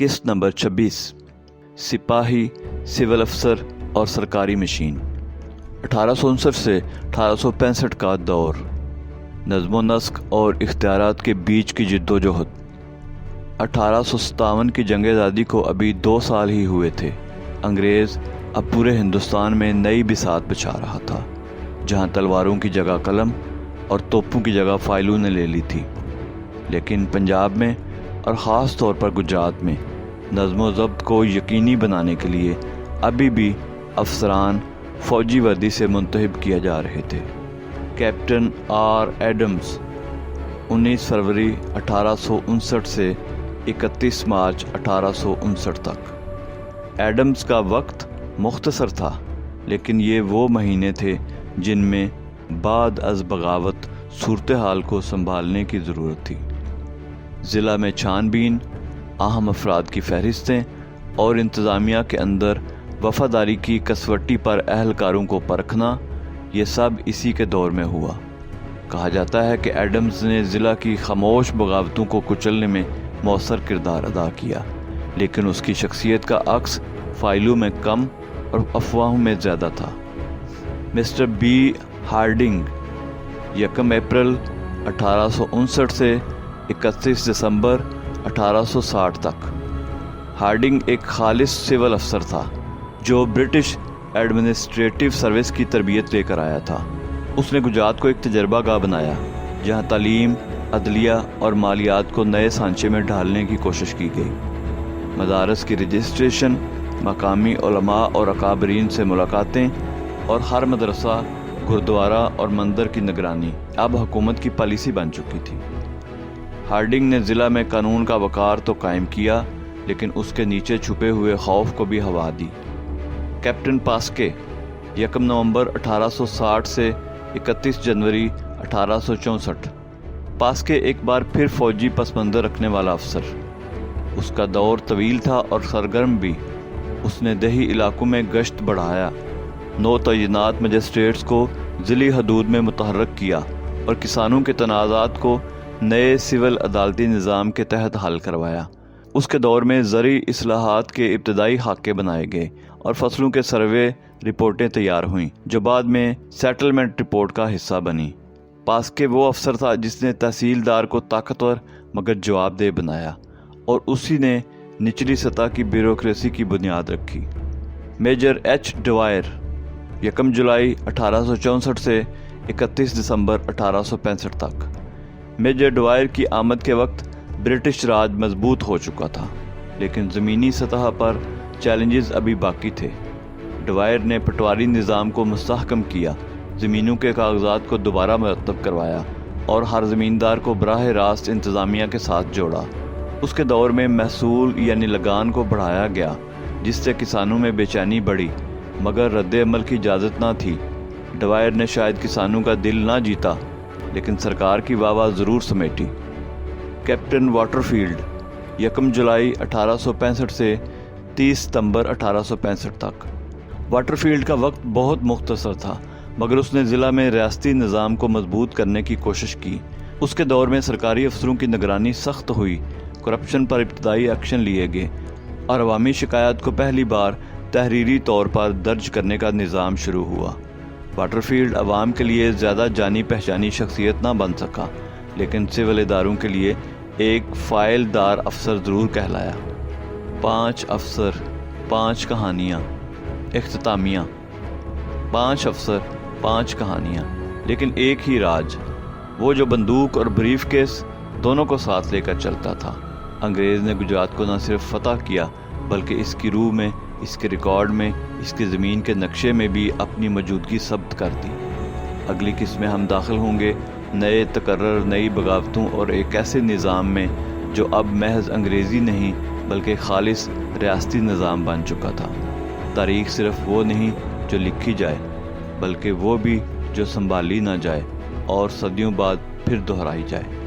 किस्त नंबर 26 सिपाही, सिविल अफसर और सरकारी मशीन। 1859 से 1865 का दौर, नज़्म नस्क और इख्तियारात के बीच की जिद्दोजहद। 1857 की जंग आज़ादी को अभी 2 साल ही हुए थे। अंग्रेज़ अब पूरे हिंदुस्तान में नई बिसात बिछा रहा था, जहां तलवारों की जगह कलम और तोपों की जगह फाइलों ने ले ली थी। लेकिन पंजाब में और ख़ास तौर पर गुजरात में नज़्म ज़ब्त को यकीनी बनाने के लिए अभी भी अफसरान फ़ौजी वर्दी से मुंतखब किए जा रहे थे। कैप्टन आर एडम्स 19 फरवरी 1859 से 31 मार्च 1859 तक। एडम्स का वक्त मुख्तसर था, लेकिन ये वो महीने थे जिनमें बाद अज़ बगावत सूरत हाल को संभालने की ज़रूरत थी। ज़िला में छानबीन, अहम अफराद की फहरिस्तें और इंतज़ामिया के अंदर वफ़ादारी की कसवटी पर अहलकारों को परखना, ये सब इसी के दौर में हुआ। कहा जाता है कि एडम्स ने ज़िला की खामोश बगावतों को कुचलने में मौसर किरदार अदा किया, लेकिन उसकी शख्सियत का अक्स फाइलों में कम और अफवाहों में ज़्यादा था। मिस्टर बी हार्डिंग 1 अप्रैल 1859 से 31 दिसंबर 1860 तक। हार्डिंग एक खालिस सिविल अफसर था जो ब्रिटिश एडमिनिस्ट्रेटिव सर्विस की तरबियत लेकर आया था। उसने गुजरात को एक तजर्बा गाह बनाया, जहां तालीम, अदलिया और मालियात को नए सांचे में ढालने की कोशिश की गई। मदारस की रजिस्ट्रेशन, मकामी उलमा और अकाबरीन से मुलाकातें और हर मदरसा, गुरुद्वारा और मंदिर की निगरानी अब हुकूमत की पॉलिसी बन चुकी थी। हार्डिंग ने ज़िला में कानून का वक़ार तो कायम किया, लेकिन उसके नीचे छुपे हुए खौफ को भी हवा दी। कैप्टन पास्के 1 नवंबर 1860 से 31 जनवरी 1864। पास्के एक बार फिर फ़ौजी पस मंज़र रखने वाला अफसर। उसका दौर तवील था और सरगर्म भी। उसने दही इलाकों में गश्त बढ़ाया, 9 तैनात मजिस्ट्रेट्स को ज़िली हदूद में मुतहर्रक किया और किसानों के तनाज़ात को नए सिविल अदालती निज़ाम के तहत हल करवाया। उसके दौर में ज़री इस्लाहात के इब्तदाई खाके बनाए गए और फसलों के सर्वे रिपोर्टें तैयार हुईं, जो बाद में सेटलमेंट रिपोर्ट का हिस्सा बनी। पास्के वो अफसर था जिसने तहसीलदार को ताकतवर मगर जवाबदेह बनाया, और उसी ने निचली सतह की ब्यूरोक्रेसी की बुनियाद रखी। मेजर एच डवायर 1 जुलाई 1864 से 31 दिसंबर 1865 तक। मेजर डवायर की आमद के वक्त ब्रिटिश राज मजबूत हो चुका था, लेकिन ज़मीनी सतह पर चैलेंजेस अभी बाकी थे। डवायर ने पटवारी निज़ाम को मुस्तहकम किया, ज़मीनों के कागजात को दोबारा मरतब करवाया और हर ज़मींदार को बराह रास्त इंतज़ामिया के साथ जोड़ा। उसके दौर में महसूल यानी लगान को बढ़ाया गया, जिससे किसानों में बेचैनी बढ़ी, मगर रद्द-ए-अमल की इजाज़त ना थी। डवायर ने शायद किसानों का दिल ना जीता, लेकिन सरकार की वाह ज़रूर समेटी। कैप्टन वाटरफील्ड 1 जुलाई 1865 से 30 सितंबर 1865 तक। वाटरफील्ड का वक्त बहुत मुख्तसर था, मगर उसने ज़िला में रियासती निज़ाम को मजबूत करने की कोशिश की। उसके दौर में सरकारी अफसरों की निगरानी सख्त हुई, करप्शन पर इब्तदाई एक्शन लिए गए और अवामी शिकायत को पहली बार तहरीरी तौर पर दर्ज करने का निज़ाम शुरू हुआ। वाटरफील्ड अवाम के लिए ज़्यादा जानी पहचानी शख्सियत ना बन सका, लेकिन सिविल इदारों के लिए एक फ़ाइलदार अफसर ज़रूर कहलाया। 5 अफसर, 5 कहानियाँ, इख्तितामिया। 5 अफसर, 5 कहानियाँ, लेकिन एक ही राज, वो जो बंदूक और ब्रीफ केस दोनों को साथ लेकर चलता था। अंग्रेज़ ने गुजरात को न सिर्फ फतह किया, बल्कि इसकी रूह में, इसके रिकॉर्ड में, इसकी ज़मीन के नक्शे में भी अपनी मौजूदगी सब्त कर दी। अगली किस्त में हम दाखिल होंगे नए तकर्रर नई बगावतों और एक ऐसे निज़ाम में जो अब महज अंग्रेज़ी नहीं बल्कि खालिस रियासती निज़ाम बन चुका था। तारीख़ सिर्फ वो नहीं जो लिखी जाए, बल्कि वो भी जो संभाली ना जाए और सदियों बाद फिर दोहराई जाए।